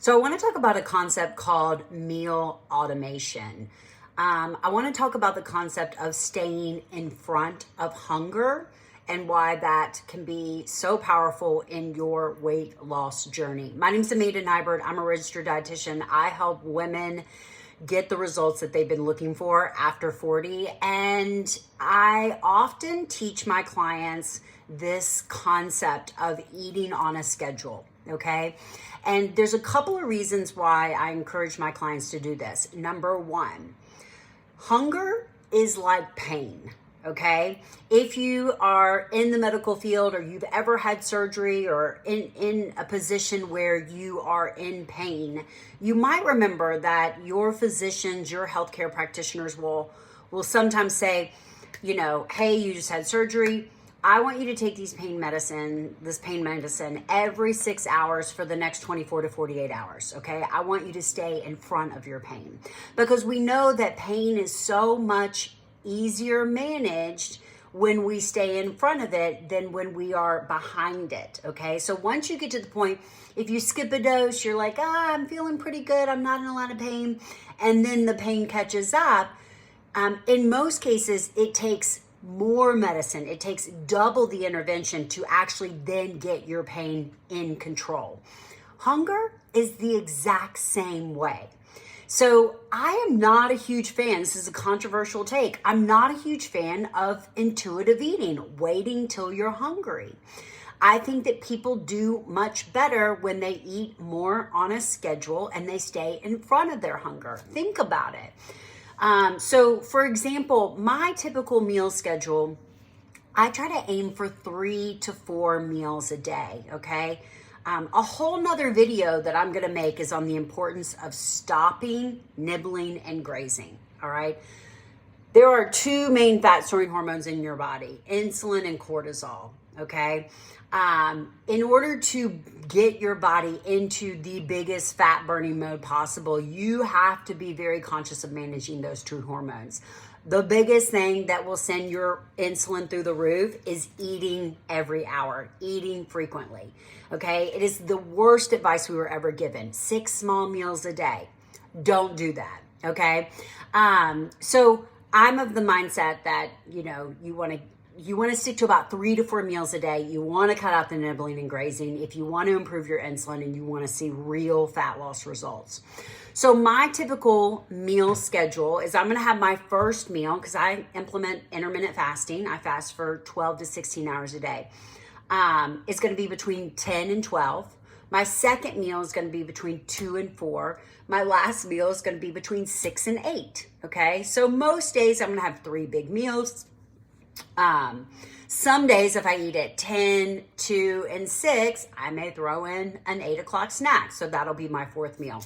So I want to talk about a concept called meal automation. I want to talk about the concept of staying in front of hunger and why that can be so powerful in your weight loss journey. My name is Amanda Nybert. I'm a registered dietitian. I help women get the results that they've been looking for after 40. And I often teach my clients this concept of eating on a schedule, okay? And there's a couple of reasons why I encourage my clients to do this. Number one, hunger is like pain, okay? If you are in the medical field or you've ever had surgery or in a position where you are in pain, you might remember that your physicians, your healthcare practitioners will sometimes say, you know, hey, you just had surgery. I want you to take this pain medicine every 6 hours for the next 24 to 48 hours, okay? I want you to stay in front of your pain because we know that pain is so much easier managed when we stay in front of it than when we are behind it, okay? So once you get to the point, if you skip a dose, you're like, I'm feeling pretty good, I'm not in a lot of pain, and then the pain catches up. In most cases, it takes more medicine. It takes double the intervention to actually then get your pain in control. Hunger is the exact same way. So I am not a huge fan, this is a controversial take, I'm not a huge fan of intuitive eating, waiting till you're hungry. I think that people do much better when they eat more on a schedule and they stay in front of their hunger. Think about it. So for example, my typical meal schedule, I try to aim for 3 to 4 meals a day, okay? A whole nother video that I'm gonna make is on the importance of stopping, nibbling, and grazing, all right? There are 2 main fat storing hormones in your body, insulin and cortisol, okay? In order to get your body into the biggest fat burning mode possible, you have to be very conscious of managing those 2 hormones. The biggest thing that will send your insulin through the roof is eating every hour, eating frequently, okay? It is the worst advice we were ever given. 6 small meals a day. Don't do that, okay? So I'm of the mindset that, you know, you want to stick to about 3 to 4 meals a day. You want to cut out the nibbling and grazing if you want to improve your insulin and you want to see real fat loss results. So my typical meal schedule is I'm going to have my first meal because I implement intermittent fasting. I fast for 12 to 16 hours a day. It's going to be between 10 and 12. My second meal is going to be between 2 and 4. My last meal is going to be between 6 and 8. Okay. So most days I'm going to have 3 big meals. Some days if I eat at 10, 2, and 6, I may throw in an 8 o'clock snack. So that'll be my 4th meal.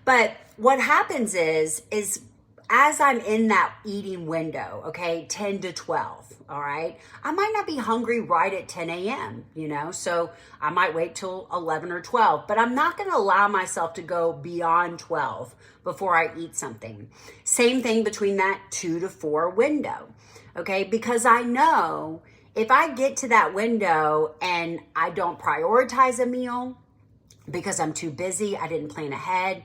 But what happens is as I'm in that eating window, okay, 10 to 12, all right, I might not be hungry right at 10 a.m., you know, so I might wait till 11 or 12, but I'm not going to allow myself to go beyond 12 before I eat something. Same thing between that 2 to 4 window. Okay, because I know if I get to that window and I don't prioritize a meal because I'm too busy, I didn't plan ahead,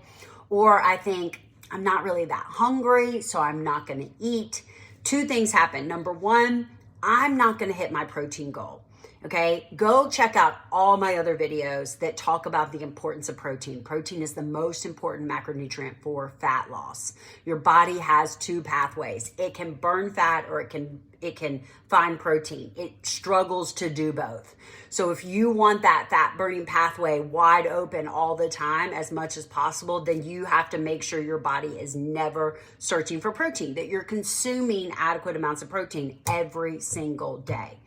or I think I'm not really that hungry, so I'm not going to eat, 2 things happen. Number 1, I'm not going to hit my protein goal. Okay, go check out all my other videos that talk about the importance of protein. Protein is the most important macronutrient for fat loss. Your body has 2 pathways. It can burn fat or it can find protein. It struggles to do both. So if you want that fat burning pathway wide open all the time as much as possible, then you have to make sure your body is never searching for protein, that you're consuming adequate amounts of protein every single day.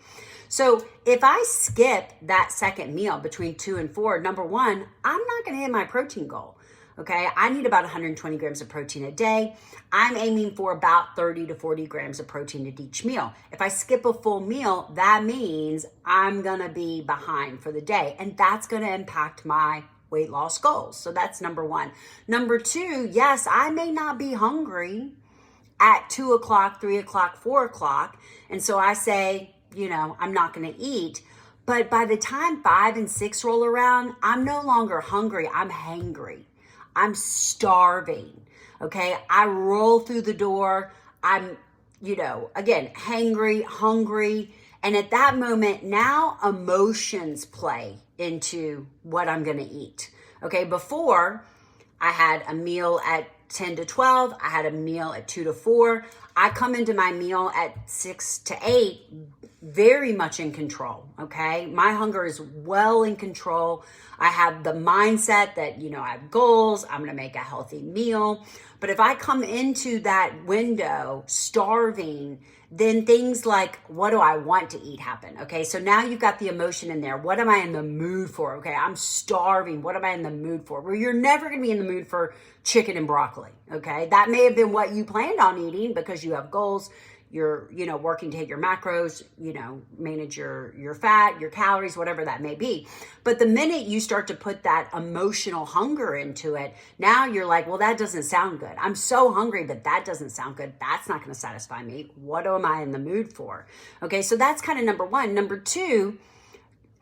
So if I skip that second meal between 2 and 4, number 1, I'm not going to hit my protein goal. Okay, I need about 120 grams of protein a day. I'm aiming for about 30 to 40 grams of protein at each meal. If I skip a full meal, that means I'm going to be behind for the day, and that's going to impact my weight loss goals. So that's number 1. Number 2, yes, I may not be hungry at 2 o'clock, 3 o'clock, 4 o'clock. And so I say, you know, I'm not going to eat. But by the time 5 and 6 roll around, I'm no longer hungry. I'm hangry. I'm starving. Okay. I roll through the door. I'm, again, hangry, hungry. And at that moment, now emotions play into what I'm going to eat. Okay. Before, I had a meal at 10 to 12. I had a meal at 2 to 4. I come into my meal at 6 to 8, very much in control. Okay. My hunger is well in control. I have the mindset that, I have goals. I'm going to make a healthy meal. But if I come into that window starving, then things like, what do I want to eat happen? Okay. So now you've got the emotion in there. What am I in the mood for? Okay. I'm starving. What am I in the mood for? Well, you're never going to be in the mood for chicken and broccoli. Okay. That may have been what you planned on eating because you have goals. You're, working to hit your macros, manage your fat, your calories, whatever that may be. But the minute you start to put that emotional hunger into it, now you're like, well, that doesn't sound good. I'm so hungry, but that doesn't sound good. That's not going to satisfy me. What am I in the mood for? Okay. So that's kind of number one. Number two,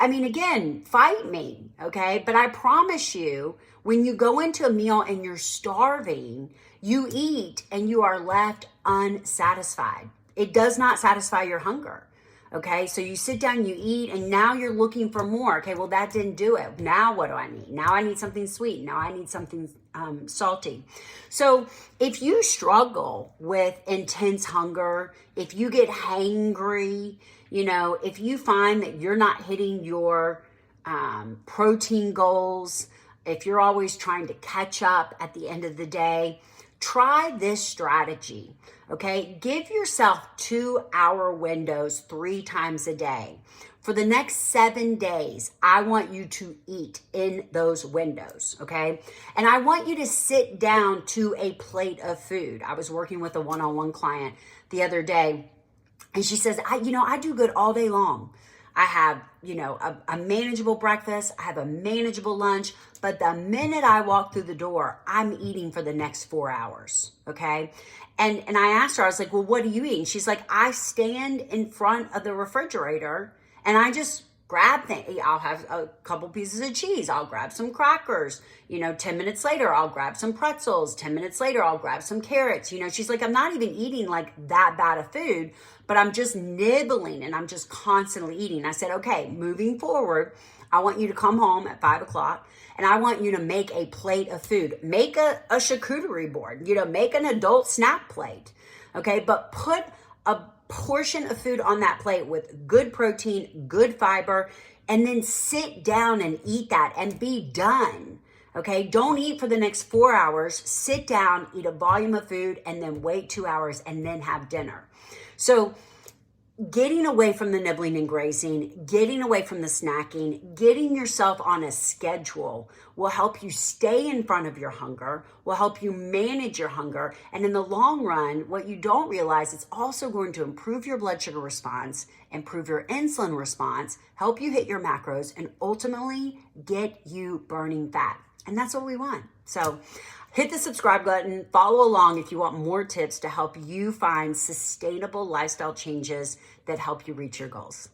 again, fight me. Okay. But I promise you, when you go into a meal and you're starving, you eat and you are left unsatisfied. It does not satisfy your hunger. Okay, so you sit down, you eat, and now you're looking for more. Okay, well, that didn't do it. Now what do I need? Now I need something sweet. Now I need something salty. So if you struggle with intense hunger, if you get hangry, if you find that you're not hitting your protein goals, if you're always trying to catch up at the end of the day, try this strategy. Okay, give yourself 2-hour windows 3 times a day. For the next 7 days, I want you to eat in those windows, okay? And I want you to sit down to a plate of food. I was working with a one-on-one client the other day, and she says, I do good all day long. I have, a manageable breakfast. I have a manageable lunch. But the minute I walk through the door, I'm eating for the next 4 hours. Okay. And I asked her, I was like, well, what do you eat? And she's like, I stand in front of the refrigerator and I just grab things. I'll have a couple pieces of cheese. I'll grab some crackers. 10 minutes later, I'll grab some pretzels. 10 minutes later, I'll grab some carrots. She's like, I'm not even eating like that bad of food, but I'm just nibbling and I'm just constantly eating. I said, okay, moving forward, I want you to come home at 5 o'clock and I want you to make a plate of food. Make a charcuterie board, make an adult snack plate. Okay. But put a portion of food on that plate with good protein, good fiber, and then sit down and eat that and be done. Okay. Don't eat for the next 4 hours. Sit down, eat a volume of food, and then wait 2 hours and then have dinner. So getting away from the nibbling and grazing, getting away from the snacking, getting yourself on a schedule will help you stay in front of your hunger, will help you manage your hunger. And in the long run, what you don't realize, it's also going to improve your blood sugar response, improve your insulin response, help you hit your macros, and ultimately get you burning fat. And that's what we want. So hit the subscribe button, follow along if you want more tips to help you find sustainable lifestyle changes that help you reach your goals.